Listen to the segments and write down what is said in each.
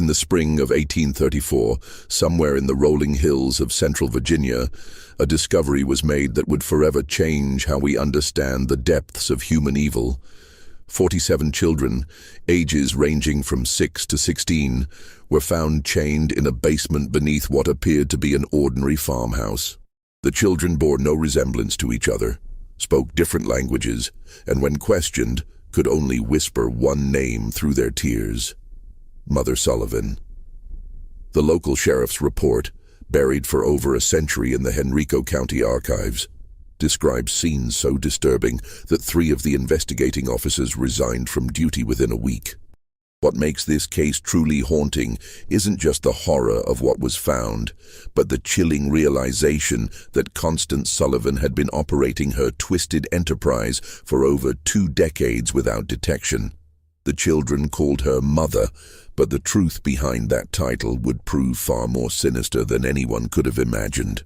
the spring of 1834, somewhere in the rolling hills of central Virginia, a discovery was made that would forever change how we understand the depths of human evil. 47 children, ages ranging from 6 to 16, were found chained in a basement beneath what appeared to be an ordinary farmhouse. The children bore no resemblance to each other, spoke different languages, and when questioned, could only whisper one name through their tears: Mother Sullivan. The local sheriff's report, buried for over a century in the Henrico County archives, describes scenes so disturbing that 3 of the investigating officers resigned from duty within a week. What makes this case truly haunting isn't just the horror of what was found, but the chilling realization that Constance Sullivan had been operating her twisted enterprise for over 2 decades without detection. The children called her Mother, but the truth behind that title would prove far more sinister than anyone could have imagined.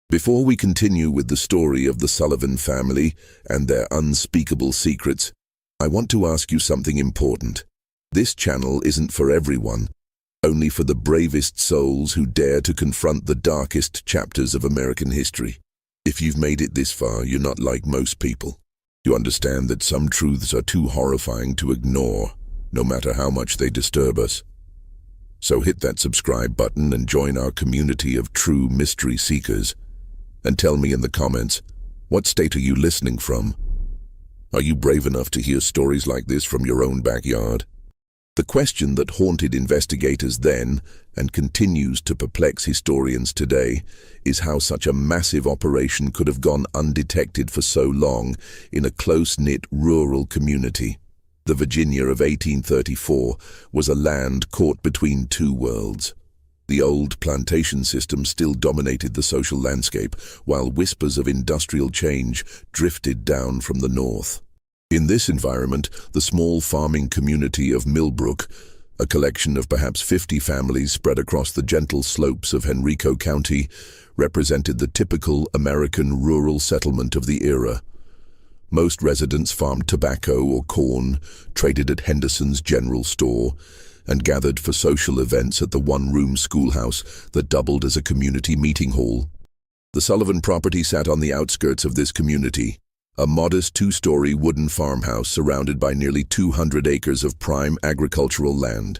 Before we continue with the story of the Sullivan family and their unspeakable secrets, I want to ask you something important. This channel isn't for everyone, only for the bravest souls who dare to confront the darkest chapters of American history. If you've made it this far, you're not like most people. You understand that some truths are too horrifying to ignore, no matter how much they disturb us. So hit that subscribe button and join our community of true mystery seekers. And tell me in the comments, what state are you listening from? Are you brave enough to hear stories like this from your own backyard? The question that haunted investigators then, and continues to perplex historians today, is how such a massive operation could have gone undetected for so long in a close-knit rural community. The Virginia of 1834 was a land caught between 2 worlds. The old plantation system still dominated the social landscape, while whispers of industrial change drifted down from the north. In this environment, the small farming community of Millbrook, a collection of perhaps 50 families spread across the gentle slopes of Henrico County, represented the typical American rural settlement of the era. Most residents farmed tobacco or corn, traded at Henderson's general store, and gathered for social events at the one-room schoolhouse that doubled as a community meeting hall. The Sullivan property sat on the outskirts of this community, a modest 2-story wooden farmhouse surrounded by nearly 200 acres of prime agricultural land.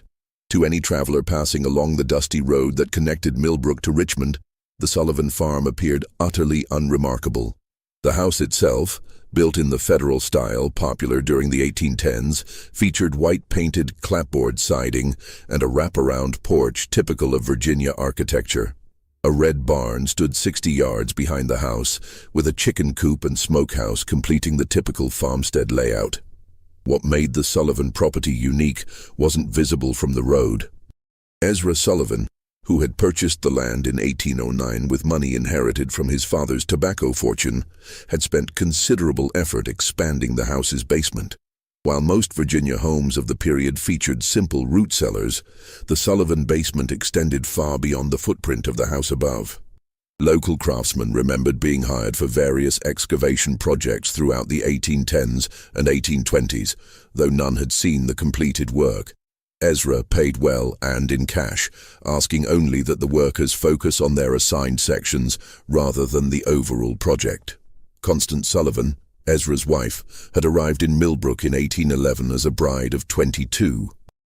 To any traveler passing along the dusty road that connected Millbrook to Richmond, the Sullivan farm appeared utterly unremarkable. The house itself, built in the Federal style popular during the 1810s, featured white-painted clapboard siding and a wraparound porch typical of Virginia architecture. A red barn stood 60 yards behind the house, with a chicken coop and smokehouse completing the typical farmstead layout. What made the Sullivan property unique wasn't visible from the road. Ezra Sullivan, who had purchased the land in 1809 with money inherited from his father's tobacco fortune, had spent considerable effort expanding the house's basement. While most Virginia homes of the period featured simple root cellars, the Sullivan basement extended far beyond the footprint of the house above. Local craftsmen remembered being hired for various excavation projects throughout the 1810s and 1820s, though none had seen the completed work. Ezra paid well and in cash, asking only that the workers focus on their assigned sections rather than the overall project. Constance Sullivan, Ezra's wife, had arrived in Millbrook in 1811 as a bride of 22.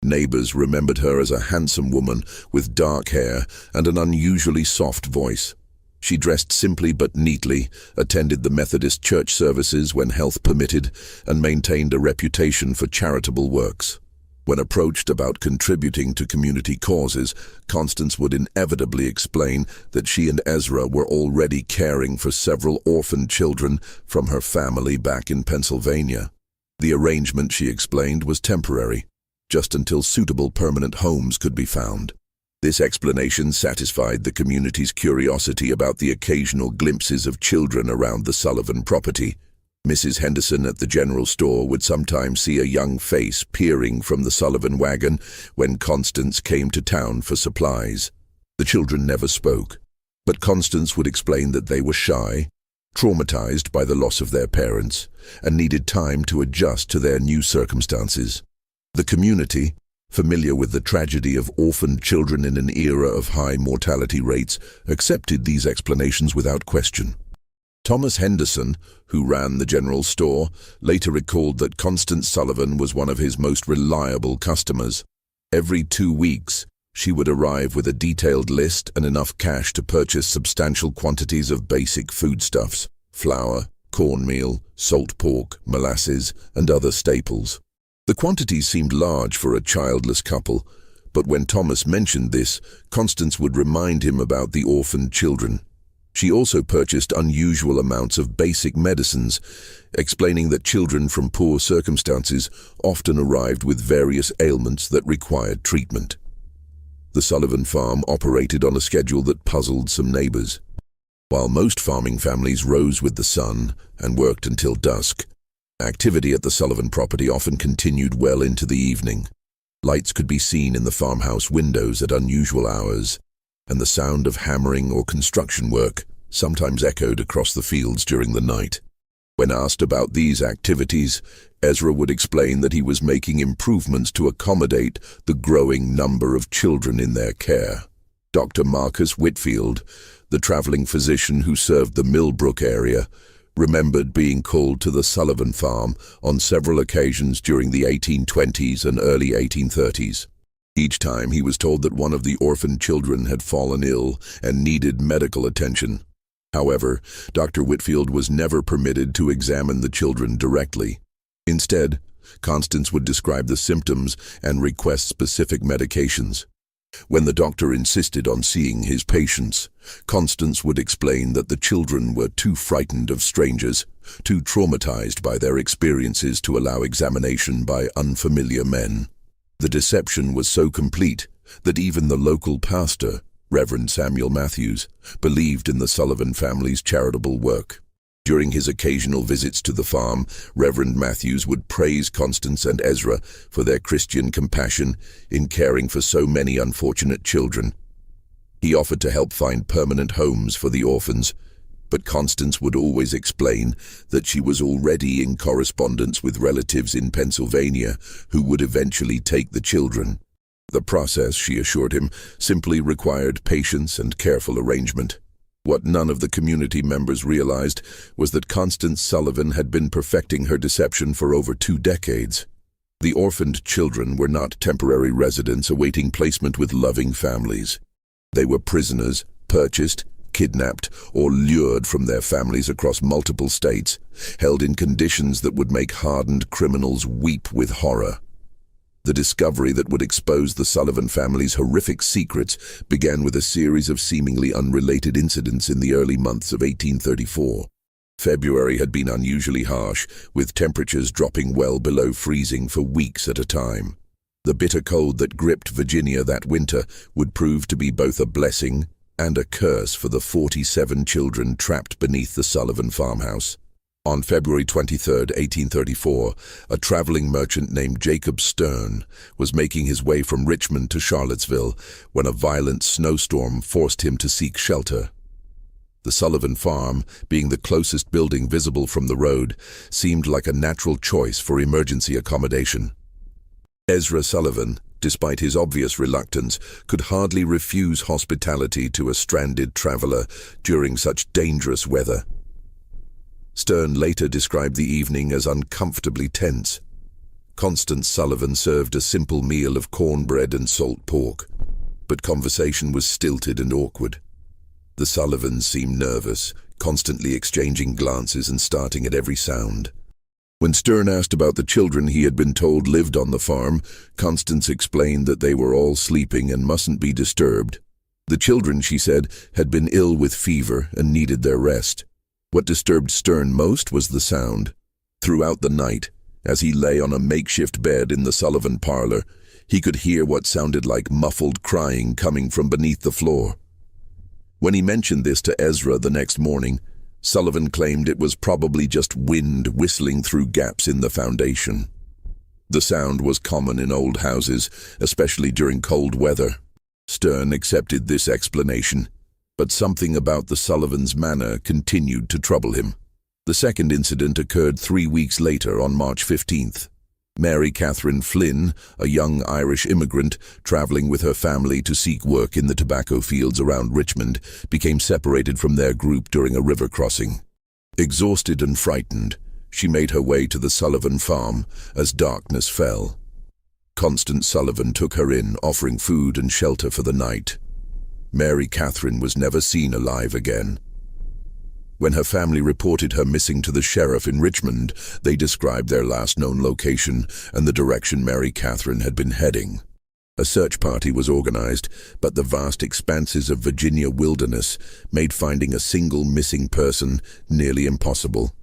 Neighbors remembered her as a handsome woman with dark hair and an unusually soft voice. She dressed simply but neatly, attended the Methodist church services when health permitted, and maintained a reputation for charitable works. When approached about contributing to community causes, Constance would inevitably explain that she and Ezra were already caring for several orphaned children from her family back in Pennsylvania. The arrangement, she explained, was temporary, just until suitable permanent homes could be found. This explanation satisfied the community's curiosity about the occasional glimpses of children around the Sullivan property. Mrs. Henderson at the general store would sometimes see a young face peering from the Sullivan wagon when Constance came to town for supplies. The children never spoke, but Constance would explain that they were shy, traumatized by the loss of their parents, and needed time to adjust to their new circumstances. The community, familiar with the tragedy of orphaned children in an era of high mortality rates, accepted these explanations without question. Thomas Henderson, who ran the general store, later recalled that Constance Sullivan was one of his most reliable customers. Every 2 weeks, she would arrive with a detailed list and enough cash to purchase substantial quantities of basic foodstuffs: flour, cornmeal, salt pork, molasses, and other staples. The quantities seemed large for a childless couple, but when Thomas mentioned this, Constance would remind him about the orphaned children. She also purchased unusual amounts of basic medicines, explaining that children from poor circumstances often arrived with various ailments that required treatment. The Sullivan farm operated on a schedule that puzzled some neighbors. While most farming families rose with the sun and worked until dusk, activity at the Sullivan property often continued well into the evening. Lights could be seen in the farmhouse windows at unusual hours, and the sound of hammering or construction work sometimes echoed across the fields during the night. When asked about these activities, Ezra would explain that he was making improvements to accommodate the growing number of children in their care. Dr. Marcus Whitfield, the traveling physician who served the Millbrook area, remembered being called to the Sullivan farm on several occasions during the 1820s and early 1830s. Each time he was told that one of the orphaned children had fallen ill and needed medical attention. However, Dr. Whitfield was never permitted to examine the children directly. Instead, Constance would describe the symptoms and request specific medications. When the doctor insisted on seeing his patients, Constance would explain that the children were too frightened of strangers, too traumatized by their experiences to allow examination by unfamiliar men. The deception was so complete that even the local pastor, Reverend Samuel Matthews, believed in the Sullivan family's charitable work. During his occasional visits to the farm, Reverend Matthews would praise Constance and Ezra for their Christian compassion in caring for so many unfortunate children. He offered to help find permanent homes for the orphans, but Constance would always explain that she was already in correspondence with relatives in Pennsylvania who would eventually take the children. The process, she assured him, simply required patience and careful arrangement. What none of the community members realized was that Constance Sullivan had been perfecting her deception for over 2 decades. The orphaned children were not temporary residents awaiting placement with loving families. They were prisoners, purchased, kidnapped, or lured from their families across multiple states, held in conditions that would make hardened criminals weep with horror. The discovery that would expose the Sullivan family's horrific secrets began with a series of seemingly unrelated incidents in the early months of 1834. February had been unusually harsh, with temperatures dropping well below freezing for weeks at a time. The bitter cold that gripped Virginia that winter would prove to be both a blessing and a curse for the 47 children trapped beneath the Sullivan farmhouse. On February 23, 1834, a traveling merchant named Jacob Stern was making his way from Richmond to Charlottesville when a violent snowstorm forced him to seek shelter. The Sullivan farm, being the closest building visible from the road, seemed like a natural choice for emergency accommodation. Ezra Sullivan, despite his obvious reluctance, could hardly refuse hospitality to a stranded traveler during such dangerous weather. Stern later described the evening as uncomfortably tense. Constance Sullivan served a simple meal of cornbread and salt pork, but conversation was stilted and awkward. The Sullivans seemed nervous, constantly exchanging glances and starting at every sound. When Stern asked about the children he had been told lived on the farm, Constance explained that they were all sleeping and mustn't be disturbed. The children, she said, had been ill with fever and needed their rest. What disturbed Stern most was the sound. Throughout the night, as he lay on a makeshift bed in the Sullivan parlor, he could hear what sounded like muffled crying coming from beneath the floor. When he mentioned this to Ezra the next morning, Sullivan claimed it was probably just wind whistling through gaps in the foundation. The sound was common in old houses, especially during cold weather. Stern accepted this explanation, but something about the Sullivans' manner continued to trouble him. The second incident occurred 3 weeks later on March 15th. Mary Catherine Flynn, a young Irish immigrant traveling with her family to seek work in the tobacco fields around Richmond, became separated from their group during a river crossing. Exhausted and frightened, she made her way to the Sullivan farm as darkness fell. Constance Sullivan took her in, offering food and shelter for the night. Mary Catherine was never seen alive again. When her family reported her missing to the sheriff in Richmond, they described their last known location and the direction Mary Catherine had been heading. A search party was organized, but the vast expanses of Virginia wilderness made finding a single missing person nearly impossible.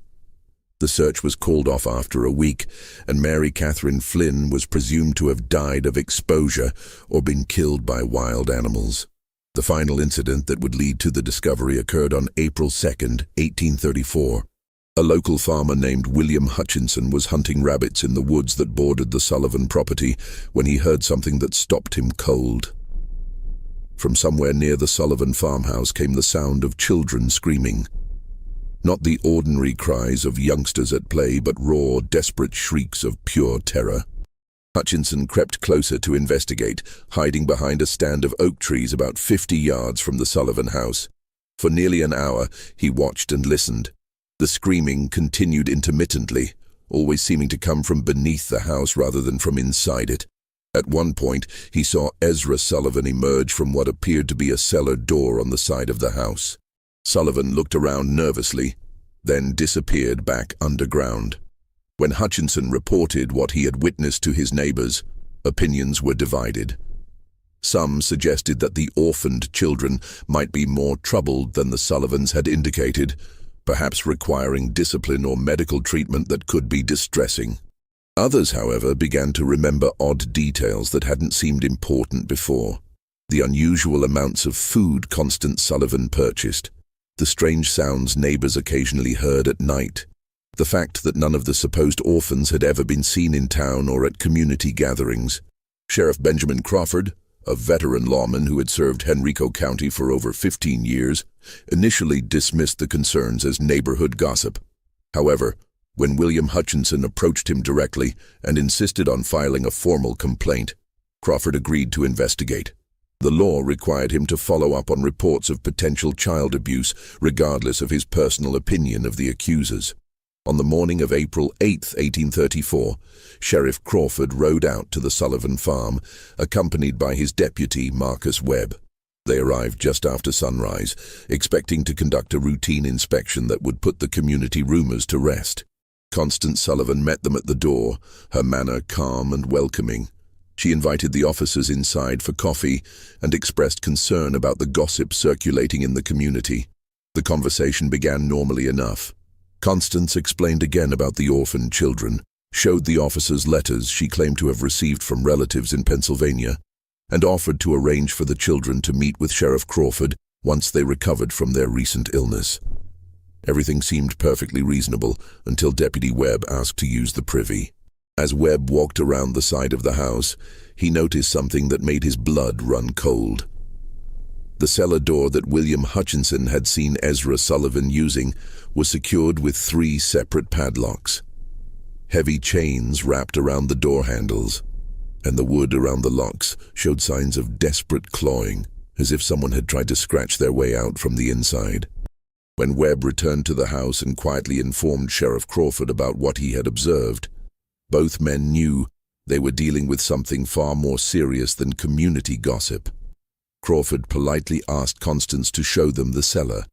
The search was called off after a week, and Mary Catherine Flynn was presumed to have died of exposure or been killed by wild animals. The final incident that would lead to the discovery occurred on April 2, 1834. A local farmer named William Hutchinson was hunting rabbits in the woods that bordered the Sullivan property when he heard something that stopped him cold. From somewhere near the Sullivan farmhouse came the sound of children screaming. Not the ordinary cries of youngsters at play, but raw, desperate shrieks of pure terror. Hutchinson crept closer to investigate, hiding behind a stand of oak trees about 50 yards from the Sullivan house. For nearly an hour, he watched and listened. The screaming continued intermittently, always seeming to come from beneath the house rather than from inside it. At one point, he saw Ezra Sullivan emerge from what appeared to be a cellar door on the side of the house. Sullivan looked around nervously, then disappeared back underground. When Hutchinson reported what he had witnessed to his neighbors, opinions were divided. Some suggested that the orphaned children might be more troubled than the Sullivans had indicated, perhaps requiring discipline or medical treatment that could be distressing. Others, however, began to remember odd details that hadn't seemed important before. The unusual amounts of food Constance Sullivan purchased, the strange sounds neighbors occasionally heard at night, the fact that none of the supposed orphans had ever been seen in town or at community gatherings. Sheriff Benjamin Crawford, a veteran lawman who had served Henrico County for over 15 years, initially dismissed the concerns as neighborhood gossip. However, when William Hutchinson approached him directly and insisted on filing a formal complaint, Crawford agreed to investigate. The law required him to follow up on reports of potential child abuse, regardless of his personal opinion of the accusers. On the morning of April 8, 1834, Sheriff Crawford rode out to the Sullivan farm, accompanied by his deputy, Marcus Webb. They arrived just after sunrise, expecting to conduct a routine inspection that would put the community rumors to rest. Constance Sullivan met them at the door, her manner calm and welcoming. She invited the officers inside for coffee and expressed concern about the gossip circulating in the community. The conversation began normally enough. Constance explained again about the orphaned children, showed the officers letters she claimed to have received from relatives in Pennsylvania, and offered to arrange for the children to meet with Sheriff Crawford once they recovered from their recent illness. Everything seemed perfectly reasonable until Deputy Webb asked to use the privy. As Webb walked around the side of the house, he noticed something that made his blood run cold. The cellar door that William Hutchinson had seen Ezra Sullivan using was secured with 3 separate padlocks. Heavy chains wrapped around the door handles, and the wood around the locks showed signs of desperate clawing, as if someone had tried to scratch their way out from the inside. When Webb returned to the house and quietly informed Sheriff Crawford about what he had observed, both men knew they were dealing with something far more serious than community gossip. Crawford politely asked Constance to show them the cellar,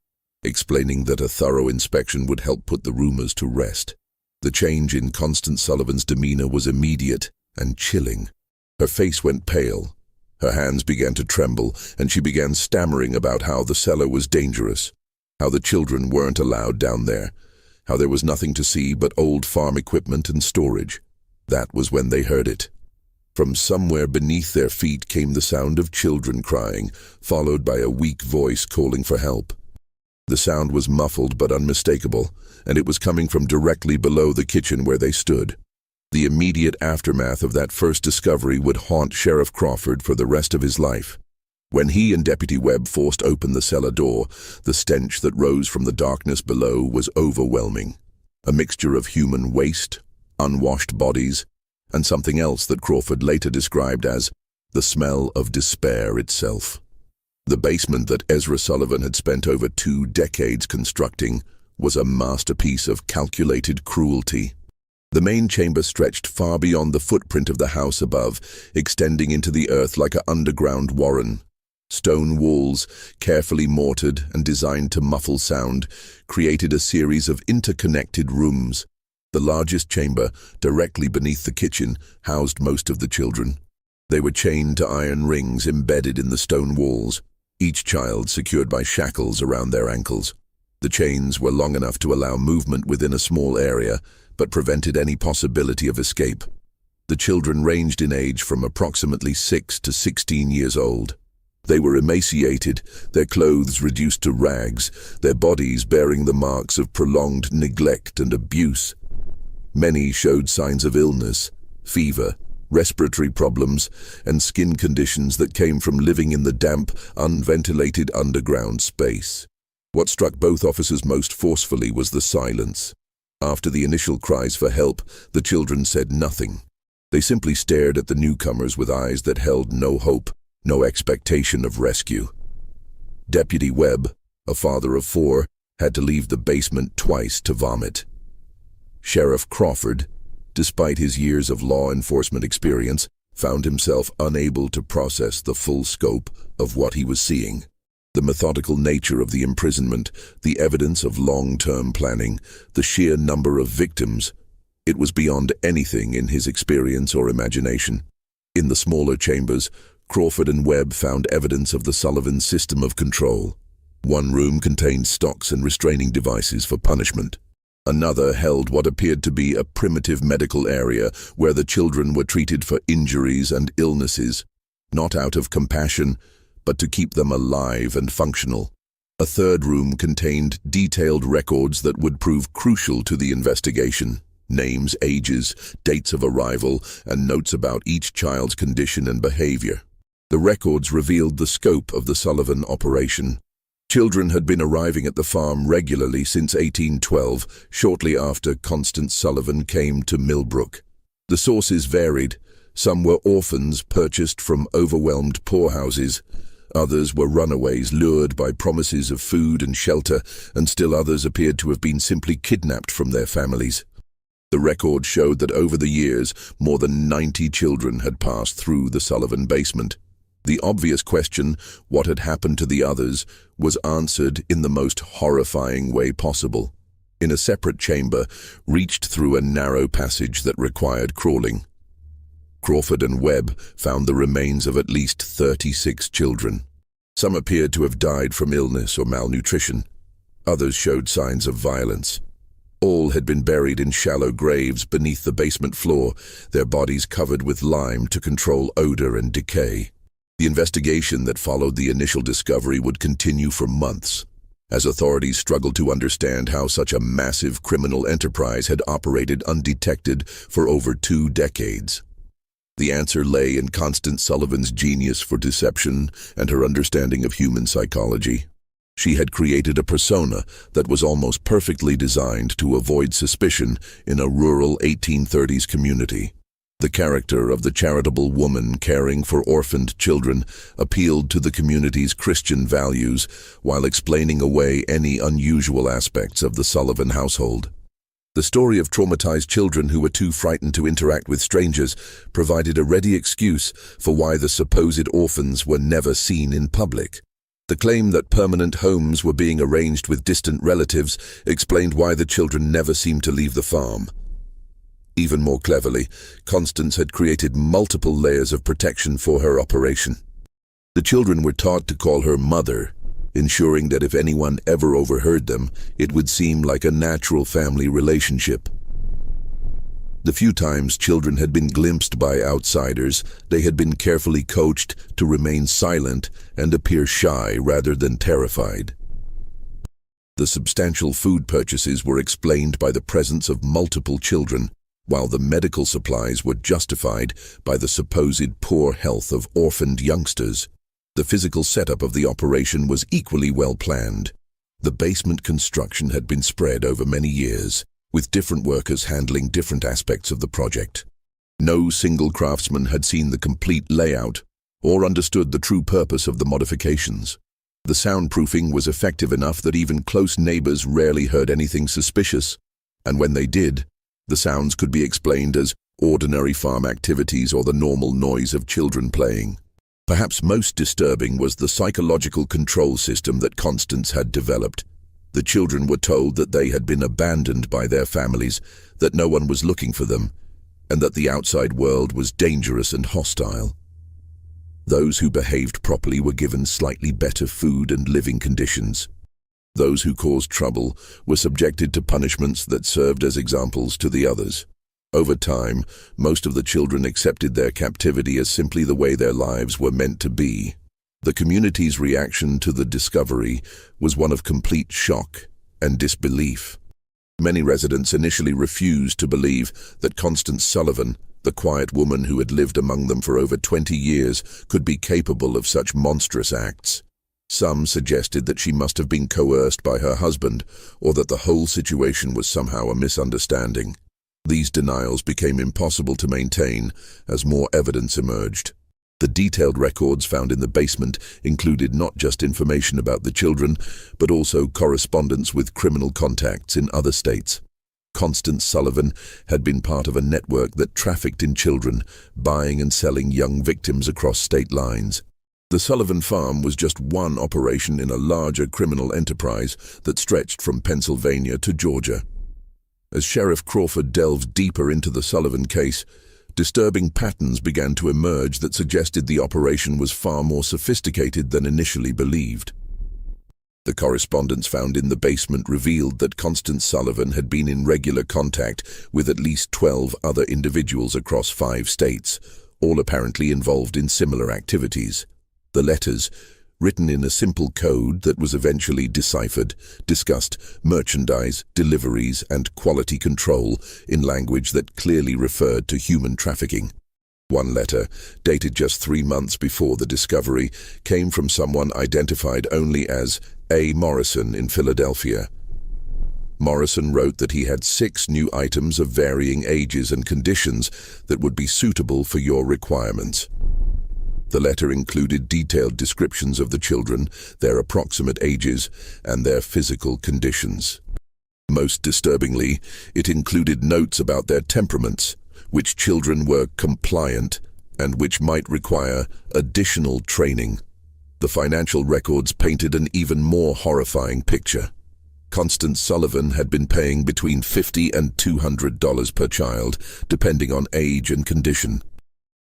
explaining that a thorough inspection would help put the rumors to rest. The change in Constance Sullivan's demeanor was immediate and chilling. Her face went pale, her hands began to tremble, and she began stammering about how the cellar was dangerous, how the children weren't allowed down there, how there was nothing to see but old farm equipment and storage. That was when they heard it. From somewhere beneath their feet came the sound of children crying, followed by a weak voice calling for help. The sound was muffled but unmistakable, and it was coming from directly below the kitchen where they stood. The immediate aftermath of that first discovery would haunt Sheriff Crawford for the rest of his life. When he and Deputy Webb forced open the cellar door, the stench that rose from the darkness below was overwhelming. A mixture of human waste, unwashed bodies, and something else that Crawford later described as the smell of despair itself. The basement that Ezra Sullivan had spent over 2 decades constructing was a masterpiece of calculated cruelty. The main chamber stretched far beyond the footprint of the house above, extending into the earth like an underground warren. Stone walls, carefully mortared and designed to muffle sound, created a series of interconnected rooms. The largest chamber, directly beneath the kitchen, housed most of the children. They were chained to iron rings embedded in the stone walls, each child secured by shackles around their ankles. The chains were long enough to allow movement within a small area, but prevented any possibility of escape. The children ranged in age from approximately 6 to 16 years old. They were emaciated, their clothes reduced to rags, their bodies bearing the marks of prolonged neglect and abuse. Many showed signs of illness, fever, respiratory problems, and skin conditions that came from living in the damp, unventilated underground space. What struck both officers most forcefully was the silence. After the initial cries for help, the children said nothing. They simply stared at the newcomers with eyes that held no hope, no expectation of rescue. Deputy Webb, a father of 4, had to leave the basement twice to vomit. Sheriff Crawford, despite his years of law enforcement experience, found himself unable to process the full scope of what he was seeing. The methodical nature of the imprisonment, the evidence of long-term planning, the sheer number of victims, it was beyond anything in his experience or imagination. In the smaller chambers, Crawford and Webb found evidence of the Sullivan system of control. One room contained stocks and restraining devices for punishment. Another held what appeared to be a primitive medical area where the children were treated for injuries and illnesses, not out of compassion, but to keep them alive and functional. A third room contained detailed records that would prove crucial to the investigation. Names, ages, dates of arrival, and notes about each child's condition and behavior. The records revealed the scope of the Sullivan operation. Children had been arriving at the farm regularly since 1812, shortly after Constance Sullivan came to Millbrook. The sources varied. Some were orphans purchased from overwhelmed poorhouses. Others were runaways lured by promises of food and shelter, and still others appeared to have been simply kidnapped from their families. The record showed that over the years, more than 90 children had passed through the Sullivan basement. The obvious question, what had happened to the others, was answered in the most horrifying way possible. In a separate chamber, reached through a narrow passage that required crawling. Crawford and Webb found the remains of at least 36 children. Some appeared to have died from illness or malnutrition. Others showed signs of violence. All had been buried in shallow graves beneath the basement floor, their bodies covered with lime to control odor and decay. The investigation that followed the initial discovery would continue for months, as authorities struggled to understand how such a massive criminal enterprise had operated undetected for over 2 decades. The answer lay in Constance Sullivan's genius for deception and her understanding of human psychology. She had created a persona that was almost perfectly designed to avoid suspicion in a rural 1830s community. The character of the charitable woman caring for orphaned children appealed to the community's Christian values while explaining away any unusual aspects of the Sullivan household. The story of traumatized children who were too frightened to interact with strangers provided a ready excuse for why the supposed orphans were never seen in public. The claim that permanent homes were being arranged with distant relatives explained why the children never seemed to leave the farm. Even more cleverly, Constance had created multiple layers of protection for her operation. The children were taught to call her mother, ensuring that if anyone ever overheard them, it would seem like a natural family relationship. The few times children had been glimpsed by outsiders, they had been carefully coached to remain silent and appear shy rather than terrified. The substantial food purchases were explained by the presence of multiple children, while the medical supplies were justified by the supposed poor health of orphaned youngsters. The physical setup of the operation was equally well planned. The basement construction had been spread over many years, with different workers handling different aspects of the project. No single craftsman had seen the complete layout or understood the true purpose of the modifications. The soundproofing was effective enough that even close neighbors rarely heard anything suspicious, and when they did, the sounds could be explained as ordinary farm activities or the normal noise of children playing. Perhaps most disturbing was the psychological control system that Constance had developed. The children were told that they had been abandoned by their families, that no one was looking for them, and that the outside world was dangerous and hostile. Those who behaved properly were given slightly better food and living conditions. Those who caused trouble were subjected to punishments that served as examples to the others. Over time, most of the children accepted their captivity as simply the way their lives were meant to be. The community's reaction to the discovery was one of complete shock and disbelief. Many residents initially refused to believe that Constance Sullivan, the quiet woman who had lived among them for over 20 years, could be capable of such monstrous acts. Some suggested that she must have been coerced by her husband, or that the whole situation was somehow a misunderstanding. These denials became impossible to maintain as more evidence emerged. The detailed records found in the basement included not just information about the children, but also correspondence with criminal contacts in other states. Constance Sullivan had been part of a network that trafficked in children, buying and selling young victims across state lines. The Sullivan farm was just one operation in a larger criminal enterprise that stretched from Pennsylvania to Georgia. As Sheriff Crawford delved deeper into the Sullivan case, disturbing patterns began to emerge that suggested the operation was far more sophisticated than initially believed. The correspondence found in the basement revealed that Constance Sullivan had been in regular contact with at least 12 other individuals across 5 states, all apparently involved in similar activities. The letters, written in a simple code that was eventually deciphered, discussed merchandise, deliveries, and quality control in language that clearly referred to human trafficking. One letter, dated just 3 months before the discovery, came from someone identified only as A. Morrison in Philadelphia. Morrison wrote that he had 6 new items of varying ages and conditions that would be suitable for your requirements. The letter included detailed descriptions of the children, their approximate ages, and their physical conditions. Most disturbingly, it included notes about their temperaments, which children were compliant and which might require additional training. The financial records painted an even more horrifying picture. Constance Sullivan had been paying between $50 and $200 per child, depending on age and condition.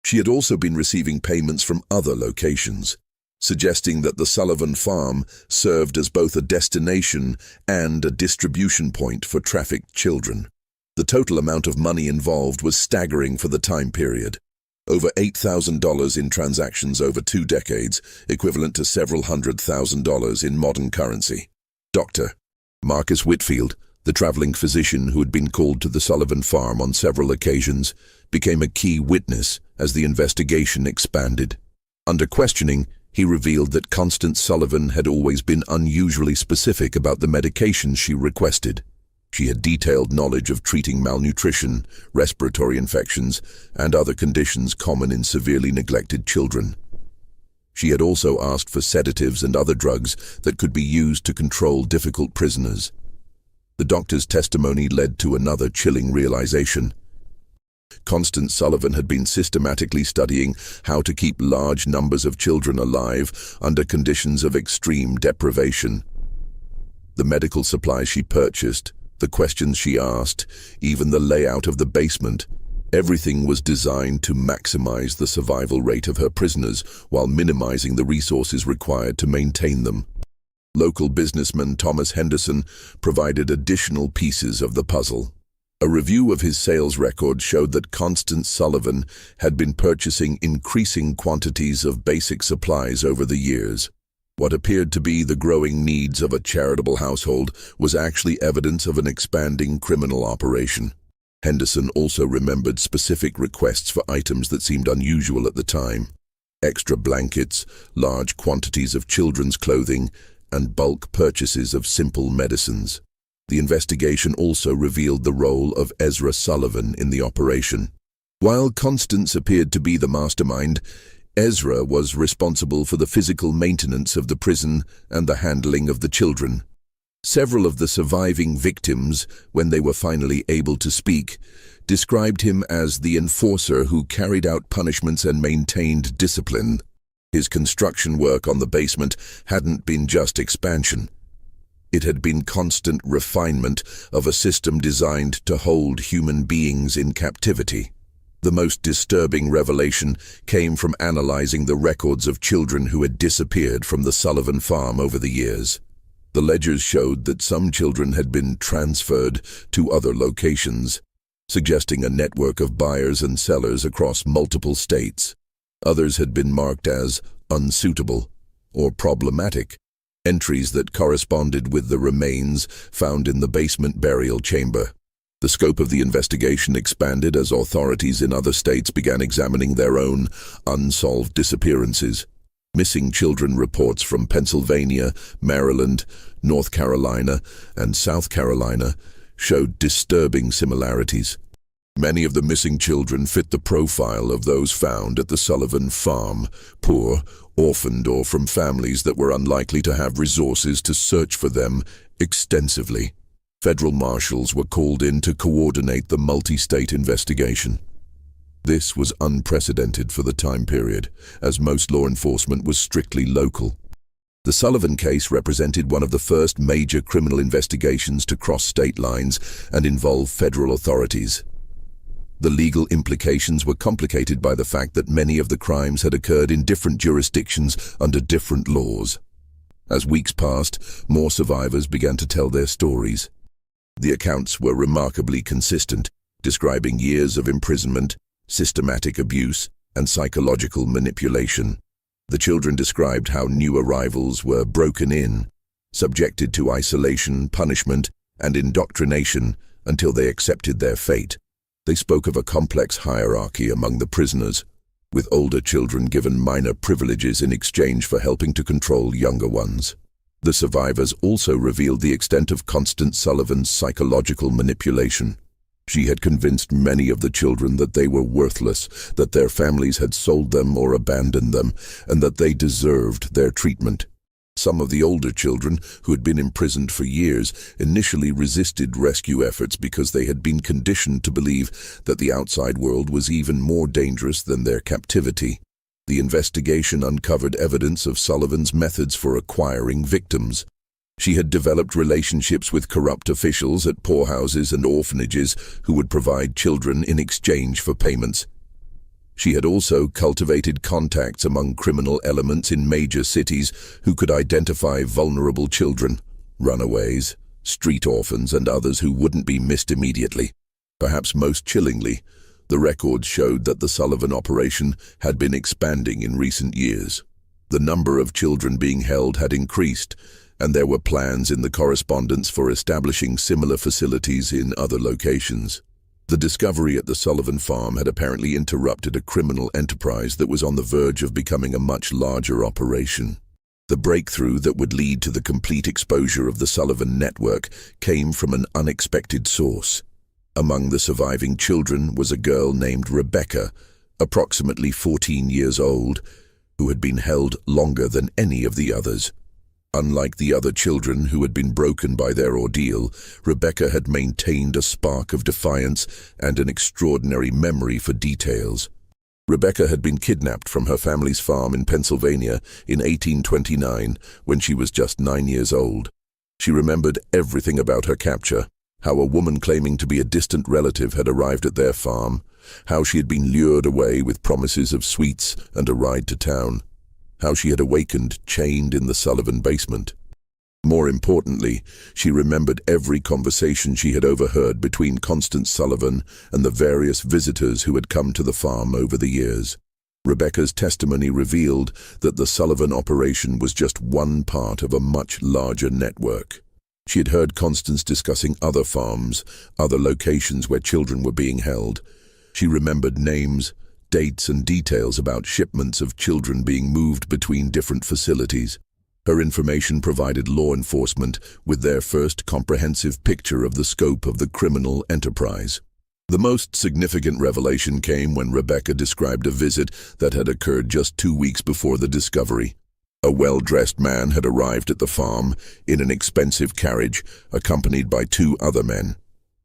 She had also been receiving payments from other locations, suggesting that the Sullivan farm served as both a destination and a distribution point for trafficked children. The total amount of money involved was staggering for the time period. Over $8,000 in transactions over 2 decades, equivalent to several $100,000 in modern currency. Dr. Marcus Whitfield, the traveling physician who had been called to the Sullivan farm on several occasions, became a key witness as the investigation expanded. Under questioning, he revealed that Constance Sullivan had always been unusually specific about the medications she requested. She had detailed knowledge of treating malnutrition, respiratory infections, and other conditions common in severely neglected children. She had also asked for sedatives and other drugs that could be used to control difficult prisoners. The doctor's testimony led to another chilling realization. Constance Sullivan had been systematically studying how to keep large numbers of children alive under conditions of extreme deprivation. The medical supplies she purchased, the questions she asked, even the layout of the basement, everything was designed to maximize the survival rate of her prisoners while minimizing the resources required to maintain them. Local businessman Thomas Henderson provided additional pieces of the puzzle. A review of his sales record showed that Constance Sullivan had been purchasing increasing quantities of basic supplies over the years. What appeared to be the growing needs of a charitable household was actually evidence of an expanding criminal operation. Henderson also remembered specific requests for items that seemed unusual at the time: extra blankets, large quantities of children's clothing, and bulk purchases of simple medicines. The investigation also revealed the role of Ezra Sullivan in the operation. While Constance appeared to be the mastermind, Ezra was responsible for the physical maintenance of the prison and the handling of the children. Several of the surviving victims, when they were finally able to speak, described him as the enforcer who carried out punishments and maintained discipline. His construction work on the basement hadn't been just expansion. It had been constant refinement of a system designed to hold human beings in captivity. The most disturbing revelation came from analyzing the records of children who had disappeared from the Sullivan farm over the years. The ledgers showed that some children had been transferred to other locations, suggesting a network of buyers and sellers across multiple states. Others had been marked as unsuitable or problematic, entries that corresponded with the remains found in the basement burial chamber. The scope of the investigation expanded as authorities in other states began examining their own unsolved disappearances. Missing children reports from Pennsylvania, Maryland, North Carolina, and South Carolina showed disturbing similarities. Many of the missing children fit the profile of those found at the Sullivan farm: poor, orphaned, or from families that were unlikely to have resources to search for them extensively. Federal marshals were called in to coordinate the multi-state investigation. This was unprecedented for the time period, as most law enforcement was strictly local. The Sullivan case represented one of the first major criminal investigations to cross state lines and involve federal authorities. The legal implications were complicated by the fact that many of the crimes had occurred in different jurisdictions under different laws. As weeks passed, more survivors began to tell their stories. The accounts were remarkably consistent, describing years of imprisonment, systematic abuse, and psychological manipulation. The children described how new arrivals were broken in, subjected to isolation, punishment, and indoctrination until they accepted their fate. They spoke of a complex hierarchy among the prisoners, with older children given minor privileges in exchange for helping to control younger ones. The survivors also revealed the extent of Constance Sullivan's psychological manipulation. She had convinced many of the children that they were worthless, that their families had sold them or abandoned them, and that they deserved their treatment. Some of the older children, who had been imprisoned for years, initially resisted rescue efforts because they had been conditioned to believe that the outside world was even more dangerous than their captivity. The investigation uncovered evidence of Sullivan's methods for acquiring victims. She had developed relationships with corrupt officials at poorhouses and orphanages who would provide children in exchange for payments. She had also cultivated contacts among criminal elements in major cities who could identify vulnerable children, runaways, street orphans, and others who wouldn't be missed immediately. Perhaps most chillingly, the records showed that the Sullivan operation had been expanding in recent years. The number of children being held had increased, and there were plans in the correspondence for establishing similar facilities in other locations. The discovery at the Sullivan farm had apparently interrupted a criminal enterprise that was on the verge of becoming a much larger operation. The breakthrough that would lead to the complete exposure of the Sullivan network came from an unexpected source. Among the surviving children was a girl named Rebecca, approximately 14 years old, who had been held longer than any of the others. Unlike the other children who had been broken by their ordeal, Rebecca had maintained a spark of defiance and an extraordinary memory for details. Rebecca had been kidnapped from her family's farm in Pennsylvania in 1829 when she was just 9 years old. She remembered everything about her capture: how a woman claiming to be a distant relative had arrived at their farm, how she had been lured away with promises of sweets and a ride to town, how she had awakened chained in the Sullivan basement. More importantly, she remembered every conversation she had overheard between Constance Sullivan and the various visitors who had come to the farm over the years. Rebecca's testimony revealed that the Sullivan operation was just one part of a much larger network. She had heard Constance discussing other farms, other locations where children were being held. She remembered names, dates, and details about shipments of children being moved between different facilities. Her information provided law enforcement with their first comprehensive picture of the scope of the criminal enterprise. The most significant revelation came when Rebecca described a visit that had occurred just 2 weeks before the discovery. A well-dressed man had arrived at the farm in an expensive carriage, accompanied by 2 other men.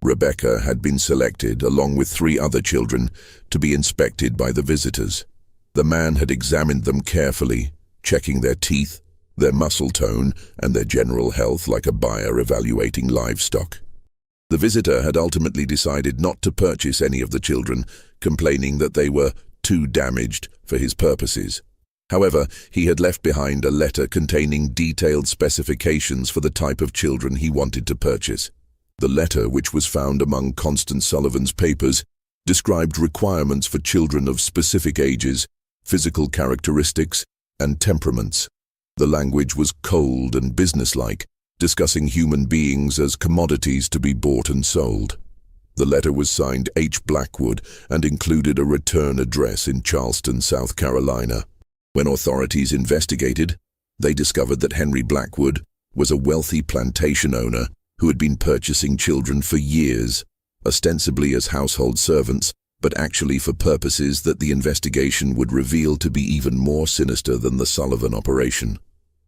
Rebecca had been selected, along with 3 other children, to be inspected by the visitors. The man had examined them carefully, checking their teeth, their muscle tone, and their general health like a buyer evaluating livestock. The visitor had ultimately decided not to purchase any of the children, complaining that they were too damaged for his purposes. However, he had left behind a letter containing detailed specifications for the type of children he wanted to purchase. The letter, which was found among Constance Sullivan's papers, described requirements for children of specific ages, physical characteristics, and temperaments. The language was cold and businesslike, discussing human beings as commodities to be bought and sold. The letter was signed H. Blackwood and included a return address in Charleston, South Carolina. When authorities investigated, they discovered that Henry Blackwood was a wealthy plantation owner who had been purchasing children for years, ostensibly as household servants, but actually for purposes that the investigation would reveal to be even more sinister than the Sullivan operation.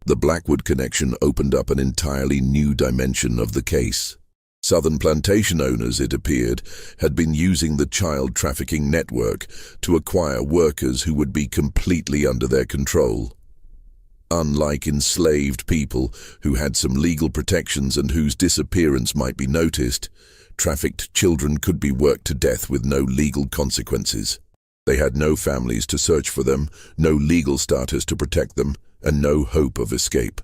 The Blackwood connection opened up an entirely new dimension of the case. Southern plantation owners, it appeared, had been using the child trafficking network to acquire workers who would be completely under their control. Unlike enslaved people who had some legal protections and whose disappearance might be noticed, trafficked children could be worked to death with no legal consequences. They had no families to search for them, no legal status to protect them, and no hope of escape.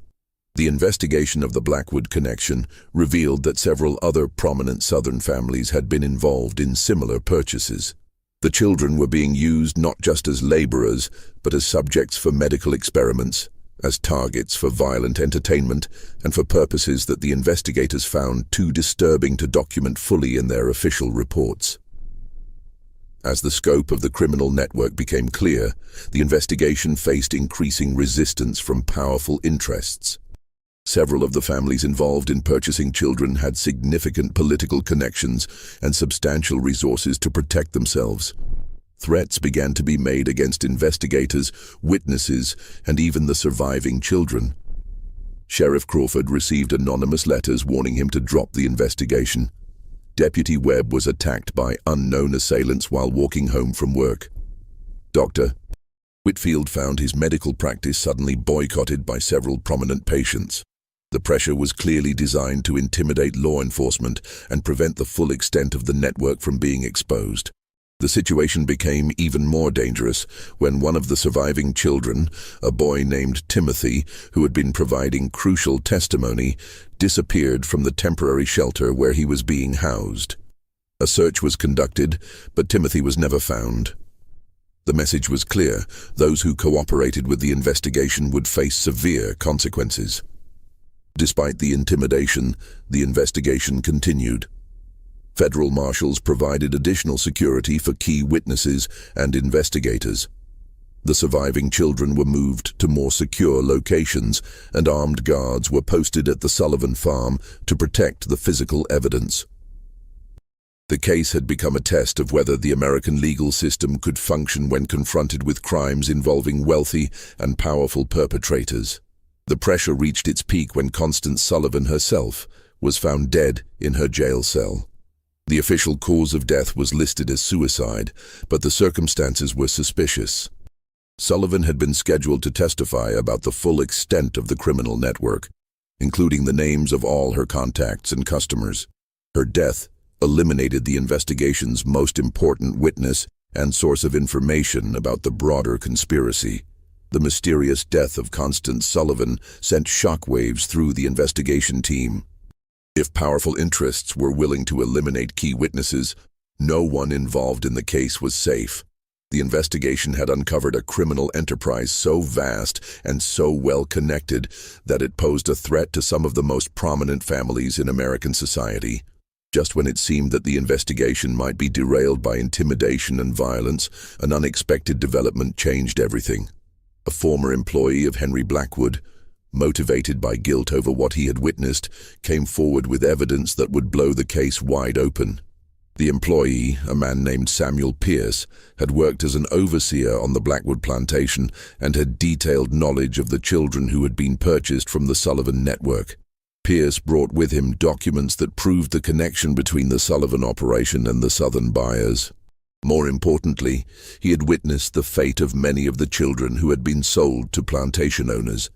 The investigation of the Blackwood connection revealed that several other prominent Southern families had been involved in similar purchases. The children were being used not just as laborers, but as subjects for medical experiments, as targets for violent entertainment, and for purposes that the investigators found too disturbing to document fully in their official reports. As the scope of the criminal network became clear, the investigation faced increasing resistance from powerful interests. Several of the families involved in purchasing children had significant political connections and substantial resources to protect themselves. Threats began to be made against investigators, witnesses, and even the surviving children. Sheriff Crawford received anonymous letters warning him to drop the investigation. Deputy Webb was attacked by unknown assailants while walking home from work. Dr. Whitfield found his medical practice suddenly boycotted by several prominent patients. The pressure was clearly designed to intimidate law enforcement and prevent the full extent of the network from being exposed. The situation became even more dangerous when one of the surviving children, a boy named Timothy, who had been providing crucial testimony, disappeared from the temporary shelter where he was being housed. A search was conducted, but Timothy was never found. The message was clear: those who cooperated with the investigation would face severe consequences. Despite the intimidation, the investigation continued. Federal marshals provided additional security for key witnesses and investigators. The surviving children were moved to more secure locations, and armed guards were posted at the Sullivan farm to protect the physical evidence. The case had become a test of whether the American legal system could function when confronted with crimes involving wealthy and powerful perpetrators. The pressure reached its peak when Constance Sullivan herself was found dead in her jail cell. The official cause of death was listed as suicide, but the circumstances were suspicious. Sullivan had been scheduled to testify about the full extent of the criminal network, including the names of all her contacts and customers. Her death eliminated the investigation's most important witness and source of information about the broader conspiracy. The mysterious death of Constance Sullivan sent shockwaves through the investigation team. If powerful interests were willing to eliminate key witnesses, no one involved in the case was safe. The investigation had uncovered a criminal enterprise so vast and so well connected that it posed a threat to some of the most prominent families in American society. Just when it seemed that the investigation might be derailed by intimidation and violence, an unexpected development changed everything. A former employee of Henry Blackwood, motivated by guilt over what he had witnessed, came forward with evidence that would blow the case wide open. The employee, a man named Samuel Pierce, had worked as an overseer on the Blackwood plantation and had detailed knowledge of the children who had been purchased from the Sullivan network. Pierce brought with him documents that proved the connection between the Sullivan operation and the Southern buyers. More importantly, he had witnessed the fate of many of the children who had been sold to plantation owners.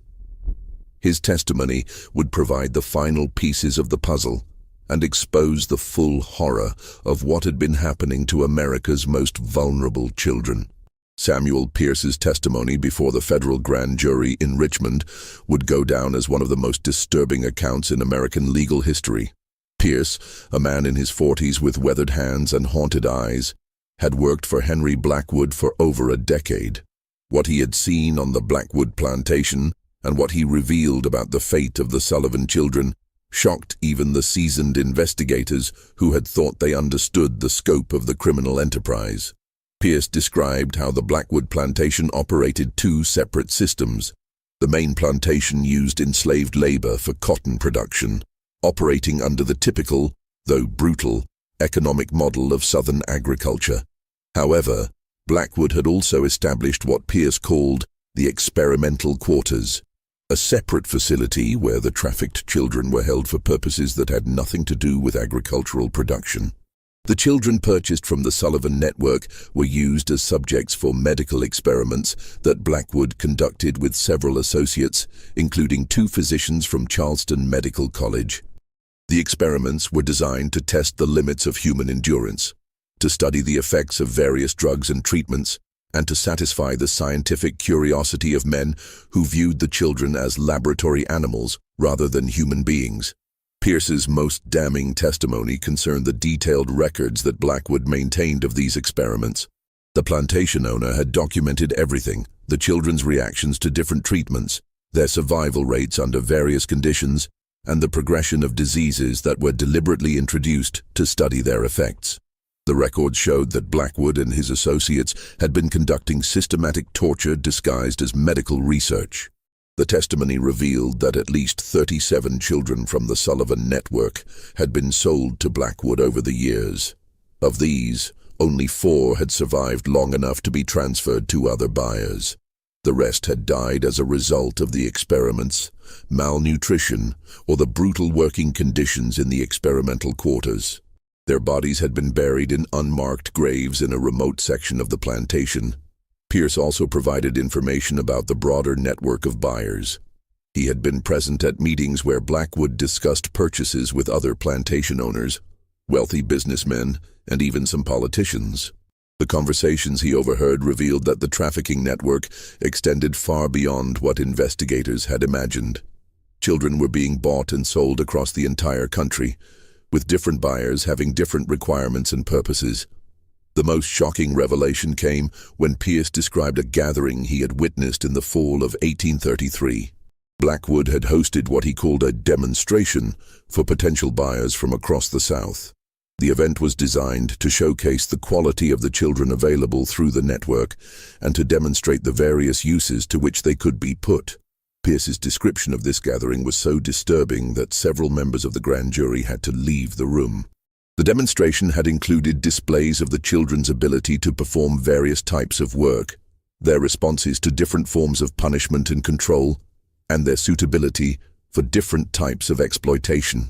His testimony would provide the final pieces of the puzzle and expose the full horror of what had been happening to America's most vulnerable children. Samuel Pierce's testimony before the federal grand jury in Richmond would go down as one of the most disturbing accounts in American legal history. Pierce, a man in his 40s with weathered hands and haunted eyes, had worked for Henry Blackwood for over a decade. What he had seen on the Blackwood plantation and what he revealed about the fate of the Sullivan children shocked even the seasoned investigators who had thought they understood the scope of the criminal enterprise. Pierce described how the Blackwood plantation operated two separate systems. The main plantation used enslaved labor for cotton production, operating under the typical, though brutal, economic model of Southern agriculture. However, Blackwood had also established what Pierce called the experimental quarters, a separate facility where the trafficked children were held for purposes that had nothing to do with agricultural production. The children purchased from the Sullivan network were used as subjects for medical experiments that Blackwood conducted with several associates, including 2 physicians from Charleston Medical College. The experiments were designed to test the limits of human endurance, to study the effects of various drugs and treatments, and to satisfy the scientific curiosity of men who viewed the children as laboratory animals rather than human beings. Pierce's most damning testimony concerned the detailed records that Blackwood maintained of these experiments. The plantation owner had documented everything: the children's reactions to different treatments, their survival rates under various conditions, and the progression of diseases that were deliberately introduced to study their effects. The records showed that Blackwood and his associates had been conducting systematic torture disguised as medical research. The testimony revealed that at least 37 children from the Sullivan network had been sold to Blackwood over the years. Of these, only 4 had survived long enough to be transferred to other buyers. The rest had died as a result of the experiments, malnutrition, or the brutal working conditions in the experimental quarters. Their bodies had been buried in unmarked graves in a remote section of the plantation. Pierce also provided information about the broader network of buyers. He had been present at meetings where Blackwood discussed purchases with other plantation owners, wealthy businessmen, and even some politicians. The conversations he overheard revealed that the trafficking network extended far beyond what investigators had imagined. Children were being bought and sold across the entire country, with different buyers having different requirements and purposes. The most shocking revelation came when Pierce described a gathering he had witnessed in the fall of 1833. Blackwood had hosted what he called a demonstration for potential buyers from across the South. The event was designed to showcase the quality of the children available through the network and to demonstrate the various uses to which they could be put. Pierce's description of this gathering was so disturbing that several members of the grand jury had to leave the room. The demonstration had included displays of the children's ability to perform various types of work, their responses to different forms of punishment and control, and their suitability for different types of exploitation.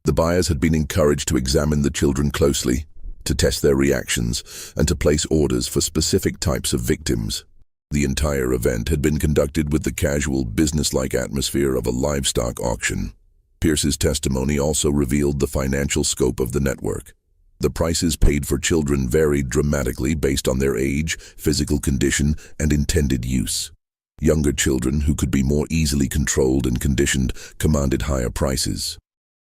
The buyers had been encouraged to examine the children closely, to test their reactions, and to place orders for specific types of victims. The entire event had been conducted with the casual, businesslike atmosphere of a livestock auction. Pierce's testimony also revealed the financial scope of the network. The prices paid for children varied dramatically based on their age, physical condition, and intended use. Younger children, who could be more easily controlled and conditioned, commanded higher prices.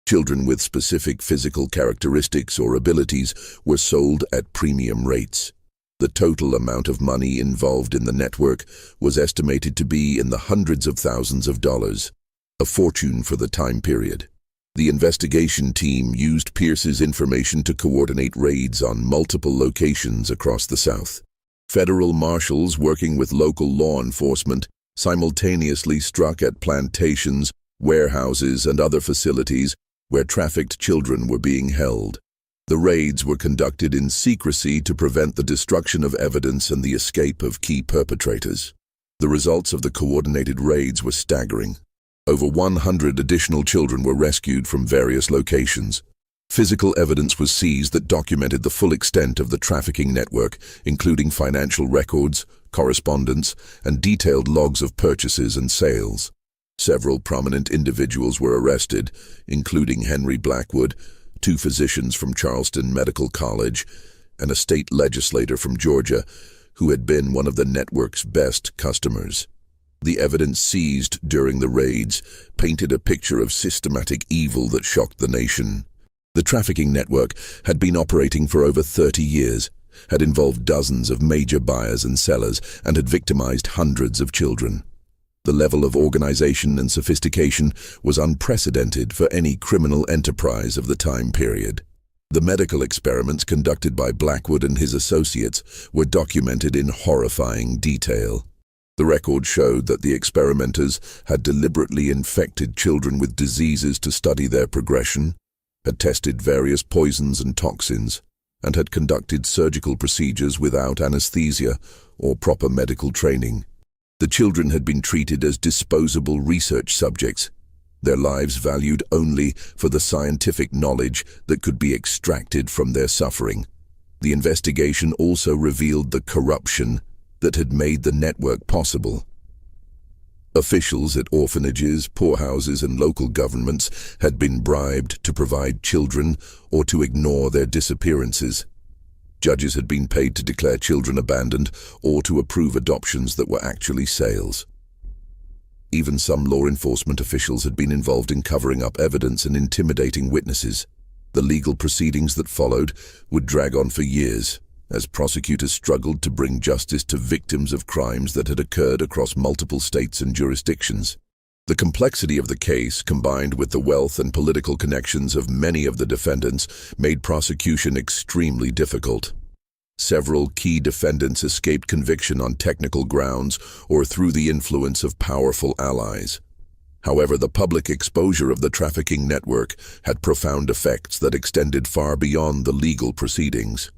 Children with specific physical characteristics or abilities were sold at premium rates. The total amount of money involved in the network was estimated to be in the hundreds of thousands of dollars, a fortune for the time period. The investigation team used Pierce's information to coordinate raids on multiple locations across the South. Federal marshals working with local law enforcement simultaneously struck at plantations, warehouses, and other facilities where trafficked children were being held. The raids were conducted in secrecy to prevent the destruction of evidence and the escape of key perpetrators. The results of the coordinated raids were staggering. Over 100 additional children were rescued from various locations. Physical evidence was seized that documented the full extent of the trafficking network, including financial records, correspondence, and detailed logs of purchases and sales. Several prominent individuals were arrested, including Henry Blackwood, 2 physicians from Charleston Medical College, and a state legislator from Georgia, who had been one of the network's best customers. The evidence seized during the raids painted a picture of systematic evil that shocked the nation. The trafficking network had been operating for over 30 years, had involved dozens of major buyers and sellers, and had victimized hundreds of children. The level of organization and sophistication was unprecedented for any criminal enterprise of the time period. The medical experiments conducted by Blackwood and his associates were documented in horrifying detail. The record showed that the experimenters had deliberately infected children with diseases to study their progression, had tested various poisons and toxins, and had conducted surgical procedures without anesthesia or proper medical training. The children had been treated as disposable research subjects, their lives valued only for the scientific knowledge that could be extracted from their suffering. The investigation also revealed the corruption that had made the network possible. Officials at orphanages, poorhouses, and local governments had been bribed to provide children or to ignore their disappearances. Judges had been paid to declare children abandoned or to approve adoptions that were actually sales. Even some law enforcement officials had been involved in covering up evidence and intimidating witnesses. The legal proceedings that followed would drag on for years, as prosecutors struggled to bring justice to victims of crimes that had occurred across multiple states and jurisdictions. The complexity of the case, combined with the wealth and political connections of many of the defendants, made prosecution extremely difficult. Several key defendants escaped conviction on technical grounds or through the influence of powerful allies. However, the public exposure of the trafficking network had profound effects that extended far beyond the legal proceedings.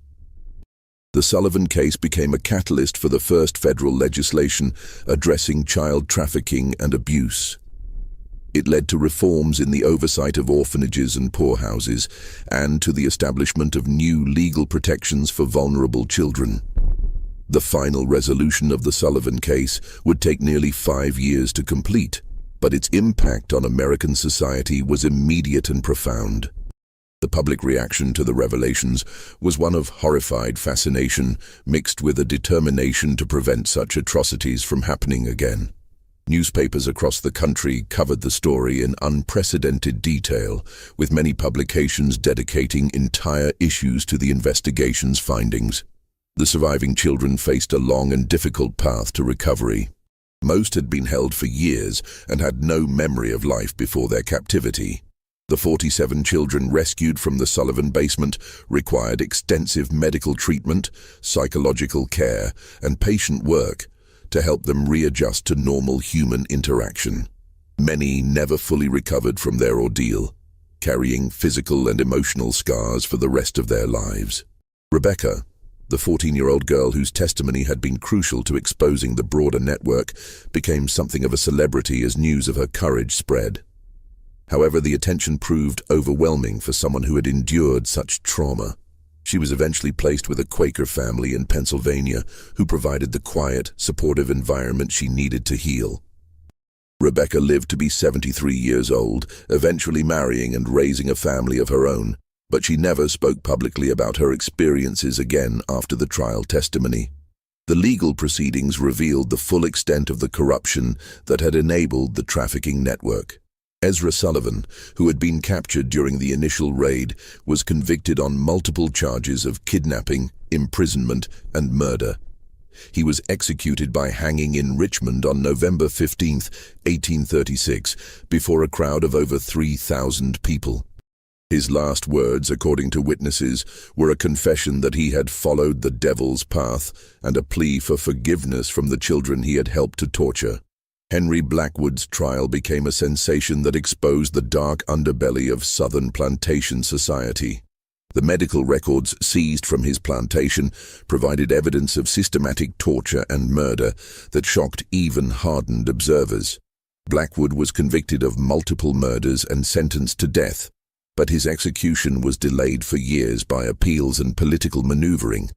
The Sullivan case became a catalyst for the first federal legislation addressing child trafficking and abuse. It led to reforms in the oversight of orphanages and poorhouses, and to the establishment of new legal protections for vulnerable children. The final resolution of the Sullivan case would take nearly 5 years to complete, but its impact on American society was immediate and profound. The public reaction to the revelations was one of horrified fascination mixed with a determination to prevent such atrocities from happening again. Newspapers across the country covered the story in unprecedented detail, with many publications dedicating entire issues to the investigation's findings. The surviving children faced a long and difficult path to recovery. Most had been held for years and had no memory of life before their captivity. The 47 children rescued from the Sullivan basement required extensive medical treatment, psychological care, and patient work to help them readjust to normal human interaction. Many never fully recovered from their ordeal, carrying physical and emotional scars for the rest of their lives. Rebecca, the 14-year-old girl whose testimony had been crucial to exposing the broader network, became something of a celebrity as news of her courage spread. However, the attention proved overwhelming for someone who had endured such trauma. She was eventually placed with a Quaker family in Pennsylvania who provided the quiet, supportive environment she needed to heal. Rebecca lived to be 73 years old, eventually marrying and raising a family of her own, but she never spoke publicly about her experiences again after the trial testimony. The legal proceedings revealed the full extent of the corruption that had enabled the trafficking network. Ezra Sullivan, who had been captured during the initial raid, was convicted on multiple charges of kidnapping, imprisonment, and murder. He was executed by hanging in Richmond on November 15, 1836, before a crowd of over 3,000 people. His last words, according to witnesses, were a confession that he had followed the devil's path and a plea for forgiveness from the children he had helped to torture. Henry Blackwood's trial became a sensation that exposed the dark underbelly of Southern plantation society. The medical records seized from his plantation provided evidence of systematic torture and murder that shocked even hardened observers. Blackwood was convicted of multiple murders and sentenced to death, but his execution was delayed for years by appeals and political maneuvering.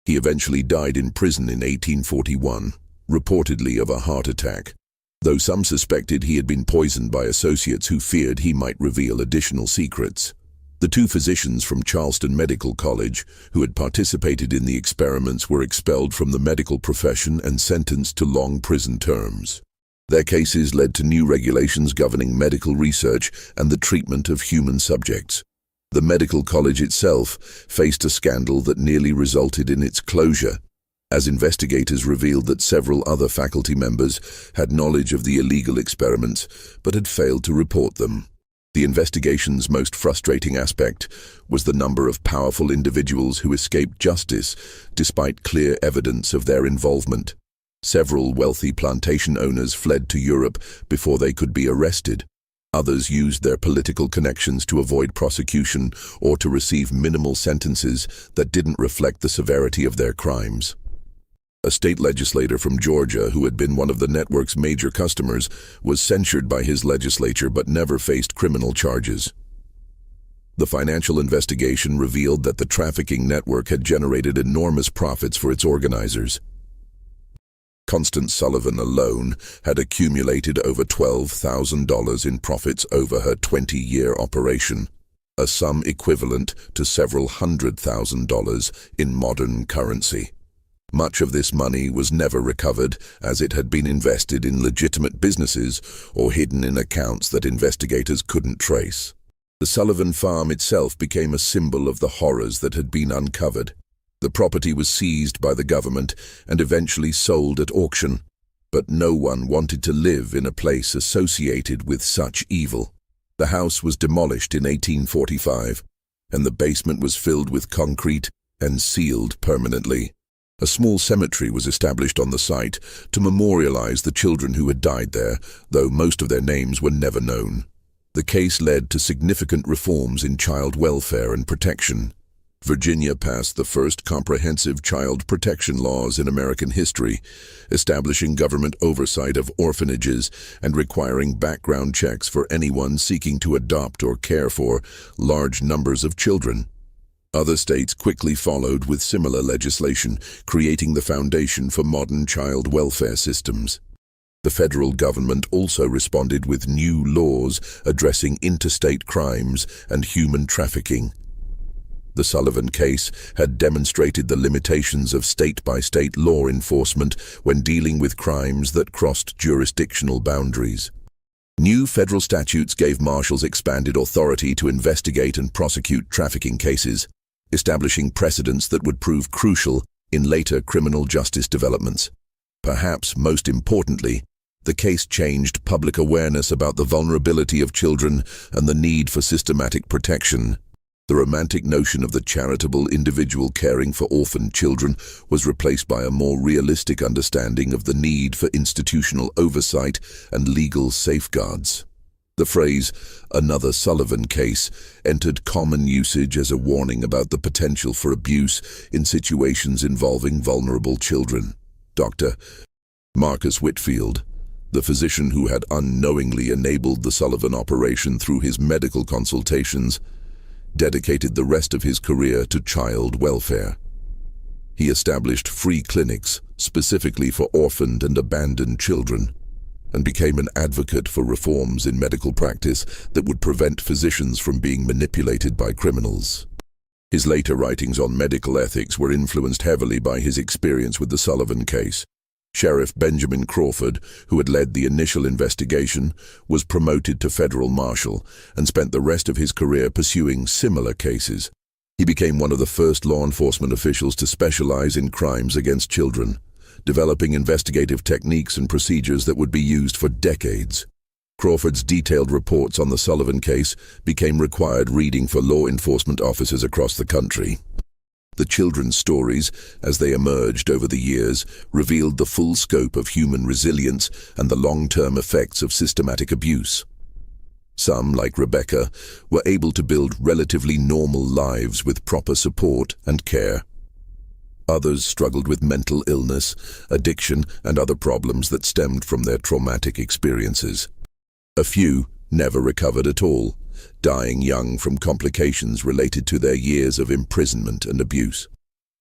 He eventually died in prison in 1841, reportedly of a heart attack, though some suspected he had been poisoned by associates who feared he might reveal additional secrets. The two physicians from Charleston Medical College who had participated in the experiments were expelled from the medical profession and sentenced to long prison terms. Their cases led to new regulations governing medical research and the treatment of human subjects. The medical college itself faced a scandal that nearly resulted in its closure, as investigators revealed that several other faculty members had knowledge of the illegal experiments but had failed to report them. The investigation's most frustrating aspect was the number of powerful individuals who escaped justice despite clear evidence of their involvement. Several wealthy plantation owners fled to Europe before they could be arrested. Others used their political connections to avoid prosecution or to receive minimal sentences that didn't reflect the severity of their crimes. A state legislator from Georgia who had been one of the network's major customers was censured by his legislature but never faced criminal charges. The financial investigation revealed that the trafficking network had generated enormous profits for its organizers. Constance Sullivan alone had accumulated over $12,000 in profits over her 20-year operation, a sum equivalent to several $100,000 in modern currency. Much of this money was never recovered, as it had been invested in legitimate businesses or hidden in accounts that investigators couldn't trace. The Sullivan farm itself became a symbol of the horrors that had been uncovered. The property was seized by the government and eventually sold at auction, but no one wanted to live in a place associated with such evil. The house was demolished in 1845, and the basement was filled with concrete and sealed permanently. A small cemetery was established on the site to memorialize the children who had died there, though most of their names were never known. The case led to significant reforms in child welfare and protection. Virginia passed the first comprehensive child protection laws in American history, establishing government oversight of orphanages and requiring background checks for anyone seeking to adopt or care for large numbers of children. Other states quickly followed with similar legislation, creating the foundation for modern child welfare systems. The federal government also responded with new laws addressing interstate crimes and human trafficking. The Sullivan case had demonstrated the limitations of state-by-state law enforcement when dealing with crimes that crossed jurisdictional boundaries. New federal statutes gave marshals expanded authority to investigate and prosecute trafficking cases, establishing precedents that would prove crucial in later criminal justice developments. Perhaps most importantly, the case changed public awareness about the vulnerability of children and the need for systematic protection. The romantic notion of the charitable individual caring for orphaned children was replaced by a more realistic understanding of the need for institutional oversight and legal safeguards. The phrase, "another Sullivan case," entered common usage as a warning about the potential for abuse in situations involving vulnerable children. Dr. Marcus Whitfield, the physician who had unknowingly enabled the Sullivan operation through his medical consultations, dedicated the rest of his career to child welfare. He established free clinics specifically for orphaned and abandoned children, and became an advocate for reforms in medical practice that would prevent physicians from being manipulated by criminals. His later writings on medical ethics were influenced heavily by his experience with the Sullivan case. Sheriff Benjamin Crawford, who had led the initial investigation, was promoted to federal marshal and spent the rest of his career pursuing similar cases. He became one of the first law enforcement officials to specialize in crimes against children, developing investigative techniques and procedures that would be used for decades. Crawford's detailed reports on the Sullivan case became required reading for law enforcement officers across the country. The children's stories, as they emerged over the years, revealed the full scope of human resilience and the long-term effects of systematic abuse. Some, like Rebecca, were able to build relatively normal lives with proper support and care. Others struggled with mental illness, addiction, and other problems that stemmed from their traumatic experiences. A few never recovered at all, dying young from complications related to their years of imprisonment and abuse.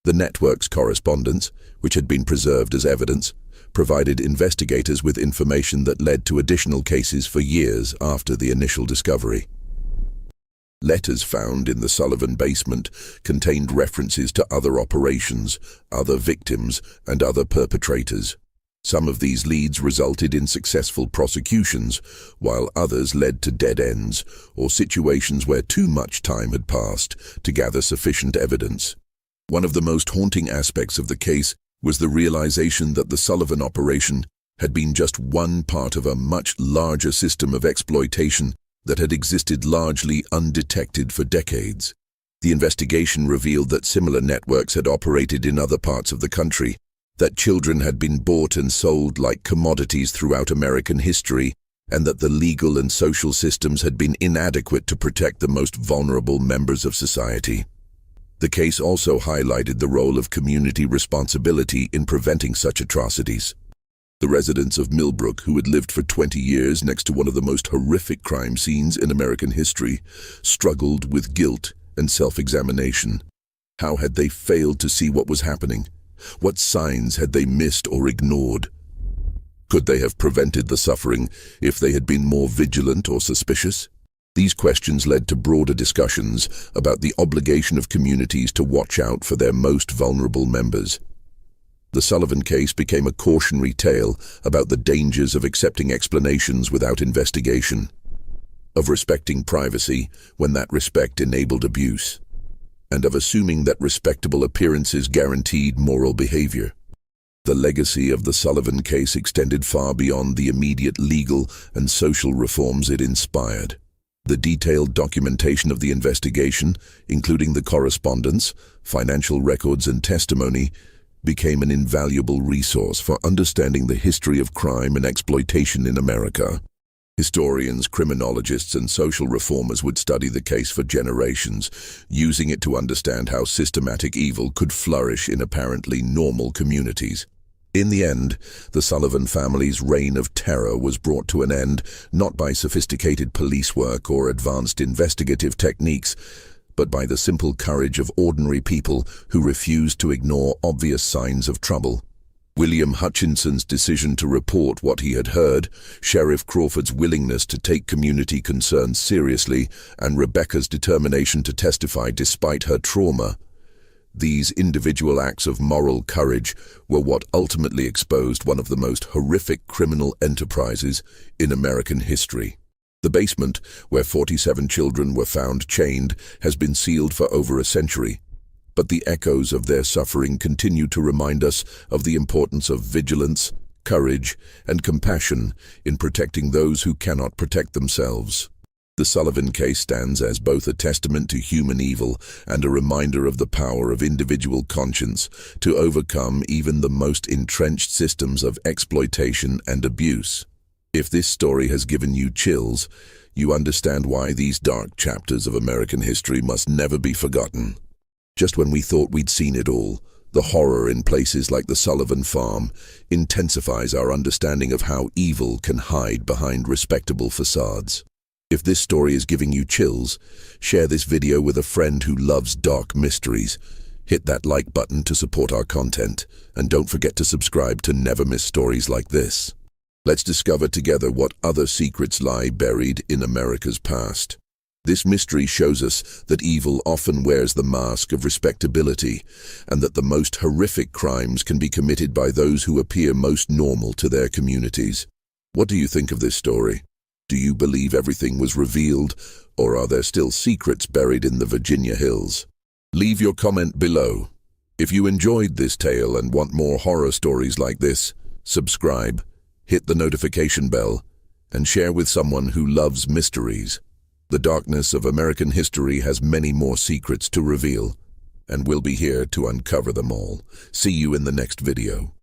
The network's correspondence, which had been preserved as evidence, provided investigators with information that led to additional cases for years after the initial discovery. Letters found in the Sullivan basement contained references to other operations, other victims, and other perpetrators. Some of these leads resulted in successful prosecutions, while others led to dead ends or situations where too much time had passed to gather sufficient evidence. One of the most haunting aspects of the case was the realization that the Sullivan operation had been just one part of a much larger system of exploitation that had existed largely undetected for decades. The investigation revealed that similar networks had operated in other parts of the country, that children had been bought and sold like commodities throughout American history, and that the legal and social systems had been inadequate to protect the most vulnerable members of society. The case also highlighted the role of community responsibility in preventing such atrocities. The residents of Millbrook, who had lived for 20 years next to one of the most horrific crime scenes in American history, struggled with guilt and self-examination. How had they failed to see what was happening? What signs had they missed or ignored? Could they have prevented the suffering if they had been more vigilant or suspicious? These questions led to broader discussions about the obligation of communities to watch out for their most vulnerable members. The Sullivan case became a cautionary tale about the dangers of accepting explanations without investigation, of respecting privacy when that respect enabled abuse, and of assuming that respectable appearances guaranteed moral behavior. The legacy of the Sullivan case extended far beyond the immediate legal and social reforms it inspired. The detailed documentation of the investigation, including the correspondence, financial records, and testimony, became an invaluable resource for understanding the history of crime and exploitation in America. Historians, criminologists, and social reformers would study the case for generations, using it to understand how systematic evil could flourish in apparently normal communities. In the end, the Sullivan family's reign of terror was brought to an end not by sophisticated police work or advanced investigative techniques, but by the simple courage of ordinary people who refused to ignore obvious signs of trouble. William Hutchinson's decision to report what he had heard, Sheriff Crawford's willingness to take community concerns seriously, and Rebecca's determination to testify despite her trauma. These individual acts of moral courage were what ultimately exposed one of the most horrific criminal enterprises in American history. The basement, where 47 children were found chained, has been sealed for over a century, but the echoes of their suffering continue to remind us of the importance of vigilance, courage, and compassion in protecting those who cannot protect themselves. The Sullivan case stands as both a testament to human evil and a reminder of the power of individual conscience to overcome even the most entrenched systems of exploitation and abuse. If this story has given you chills, you understand why these dark chapters of American history must never be forgotten. Just when we thought we'd seen it all, the horror in places like the Sullivan farm intensifies our understanding of how evil can hide behind respectable facades. If this story is giving you chills, share this video with a friend who loves dark mysteries. Hit that like button to support our content, and don't forget to subscribe to never miss stories like this. Let's discover together what other secrets lie buried in America's past. This mystery shows us that evil often wears the mask of respectability, and that the most horrific crimes can be committed by those who appear most normal to their communities. What do you think of this story? Do you believe everything was revealed, or are there still secrets buried in the Virginia hills? Leave your comment below. If you enjoyed this tale and want more horror stories like this, subscribe, hit the notification bell, and share with someone who loves mysteries. The darkness of American history has many more secrets to reveal, and we'll be here to uncover them all. See you in the next video.